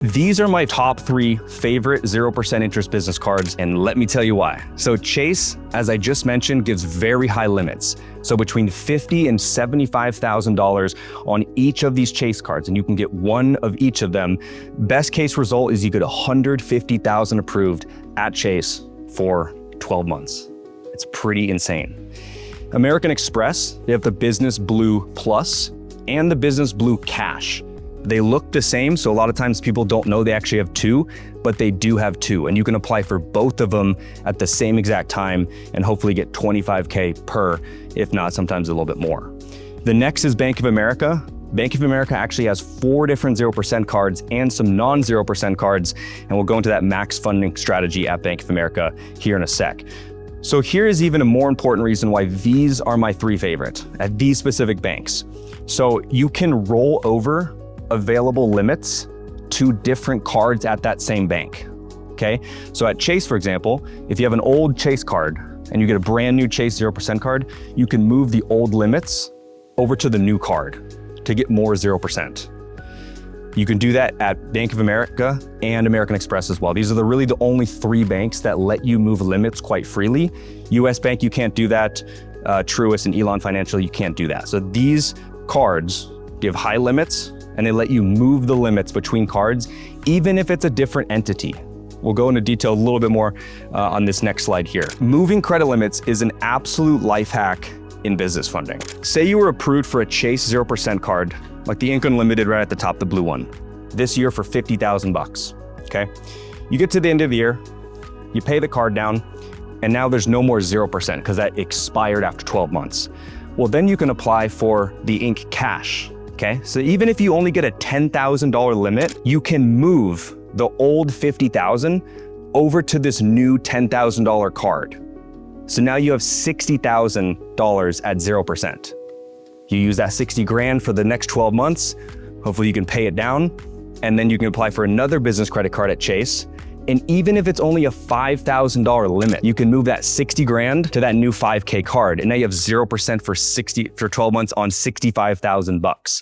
These are my top 3 favorite 0% interest business cards, and let me tell you why. So Chase, as I just mentioned, gives very high limits. So between $50,000 and $75,000 on each of these Chase cards, and you can get one of each of them. Best case result is you get $150,000 approved at Chase for 12 months. It's pretty insane. American Express, they have the Business Blue Plus and the Business Blue Cash. They look the same, so a lot of times people don't know they actually have 2, but they do have 2, and you can apply for both of them at the same exact time and hopefully get $25K per, if not sometimes a little bit more. The next is Bank of America. Bank of America actually has 4 different 0% cards and some non-0% cards, and we'll go into that max funding strategy at Bank of America here in a sec. So here is even a more important reason why these are my 3 favorite at these specific banks. So you can roll over available limits to different cards at that same bank, okay? So at Chase, for example, if you have an old Chase card and you get a brand new Chase 0% card, you can move the old limits over to the new card to get more 0%. You can do that at Bank of America and American Express as well. These are really the only 3 banks that let you move limits quite freely. US Bank, you can't do that. Truist and Elon Financial, you can't do that. So these cards give high limits, and they let you move the limits between cards, even if it's a different entity. We'll go into detail a little bit more on this next slide here. Moving credit limits is an absolute life hack in business funding. Say you were approved for a Chase 0% card, like the Ink Unlimited right at the top, the blue one, this year for $50,000, okay? You get to the end of the year, you pay the card down, and now there's no more 0% because that expired after 12 months. Well, then you can apply for the Ink Cash. Okay, so even if you only get a $10,000 limit, you can move the old $50,000 over to this new $10,000 card. So now you have $60,000 at 0%. You use that 60 grand for the next 12 months. Hopefully you can pay it down, and then you can apply for another business credit card at Chase. And even if it's only a $5,000 limit, you can move that 60 grand to that new 5K card. And now you have 0% for 12 months on $65,000.